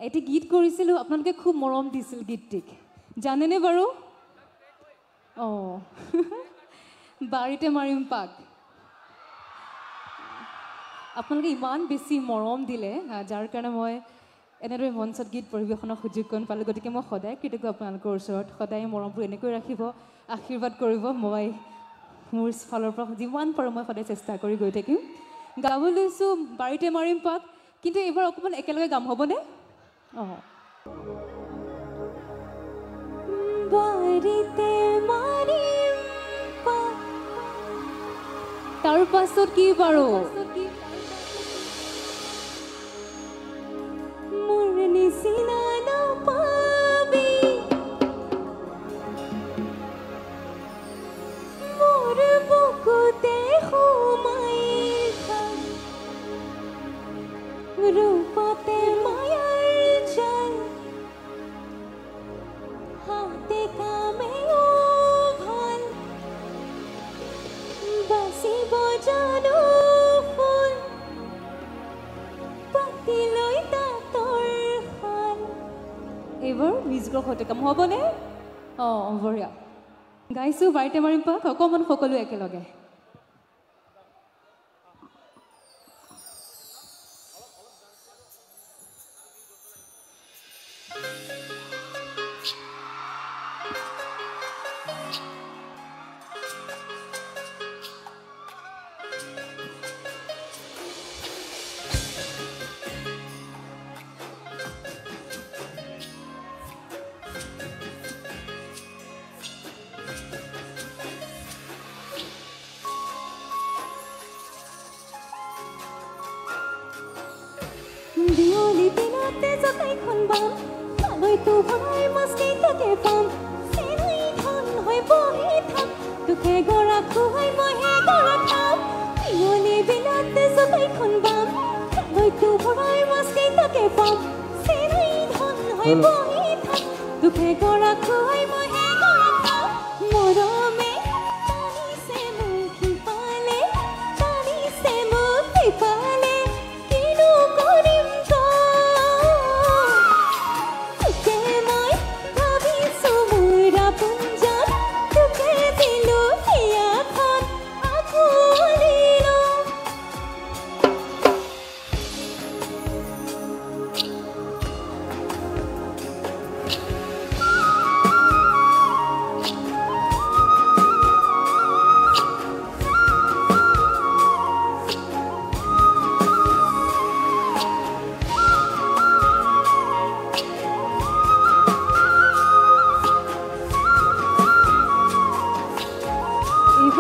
এটি গীত কৰিছিলোঁ আপোনালোকে খুব মৰম দিছিল গীতটিক জানেনে বাৰু অঁ বাৰীতে মাৰিম পাক আপোনালোকে ইমান বেছি মৰম দিলে যাৰ কাৰণে মই এনেদৰে মঞ্চত গীত পৰিৱেশনৰ সুযোগ পালোঁ গতিকে মই সদায় কৃতজ্ঞ আপোনালোকৰ ওচৰত সদায় মৰমবোৰ এনেকৈ ৰাখিব আশীৰ্বাদ কৰিব মই মোৰ ফালৰ পৰা যিমান পাৰোঁ মই সদায় চেষ্টা কৰি গৈ থাকিম গাব লৈছোঁ বাৰীতে মাৰিম পাক কিন্তু এইবাৰ অকণমান একেলগে গাম হ'বনে অঁ বাৰীতে মাৰিম পাক তাৰ পাছত কি বাৰু মোৰ নিচিনা নাপাবি মোৰ বুকুতে সোমাই থাক ৰূপতে মায়াৰ জাল হাতে কামেও ভাল বাচিব জানো ফুল পাতিলৈ তাঁতৰ শাল এইবাৰ মিউজিকৰ সৈতে কাম হ'বনে অঁ বঢ়িয়া গাইছোঁ বাৰীতে মাৰিম পাক অকণমান সকলো একেলগে দিয়লি দিনতে জকাইখন বাম খালৈতো ভৰাই মাছকেইটাকে পাম চেনাই ধান হৈ বহি থাক তোকে গৰা খুৱাই মইহে গৰা খাম দিয়লি দিনতে জকাইখন বাম খালৈতো ভৰাই মাছকেইটাকে পাম চেনাই ধান হৈ বহি থাক তোকে গৰা খুৱাই মইহে গৰা খাম মৰমে টানিছে মোক সিফালে টানিছে মোক সিফালে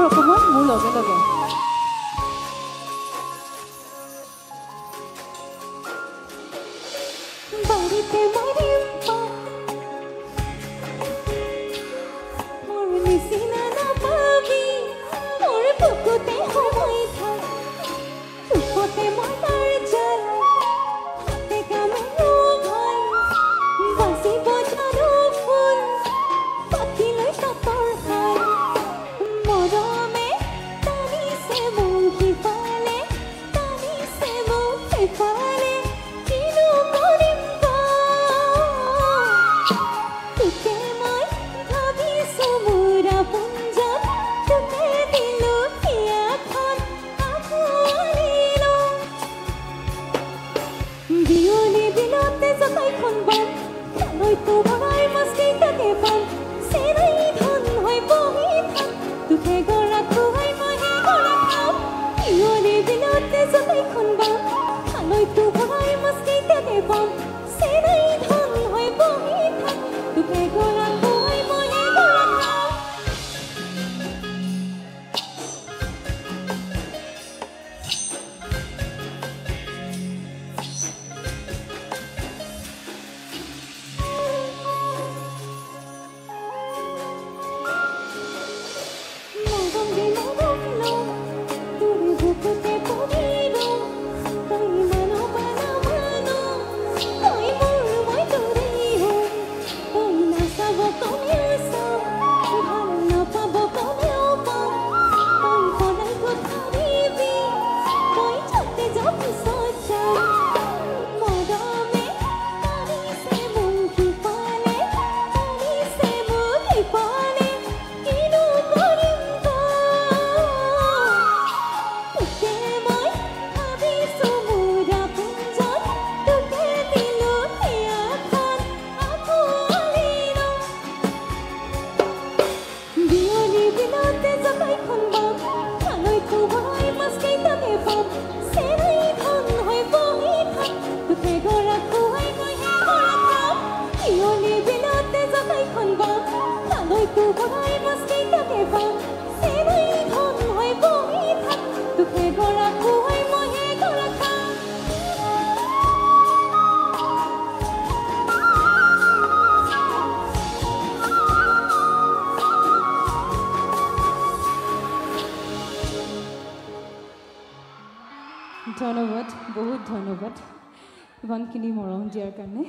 অকণমান মোৰ লগে লগে বাৰীতে মাৰিম পাক মোৰ নিচিনা নাপাবি মোৰ বুকুতে সোমাই থাক ৰূপতে মায়াৰ জাল হাতে কামেও ভাল বাচিব জানো ফুল পাতিলৈ তাঁতৰ শাল মৰমে টানিছে মোক সিফালে টানিছে মোক সিফালে কিনো কৰিম তোকে মই ভাবিছোঁ মোৰ আপোনজন তোকে দিলোঁ হিয়াখন আঁকোৱালিলোঁ বিয়লি দিনতে জকাইখন বাম খালৈতো ভৰাই মাছকেইটাকে পাম চেনাই ধান হৈ বহি থাক তোকে গৰা খুৱাই মইহে গৰা খাম বিয়লি দিনতে জকাইখন বাম খালৈতো ভৰাই মাছকেইটাকে পাম চেনাই ধান হৈ বহি থাক তোকে গৰা খুৱাই মইহে গৰা খাম হয়তো হয় মাছকেইটাকে পাম চেনাই ধন হৈ বহি থাক তোকে গৰাকো হৈ মইহে গৰা খাম ধন্যবাদ বহুত ধন্যবাদ ইমানখিনি মৰম দিয়াৰ কাৰণে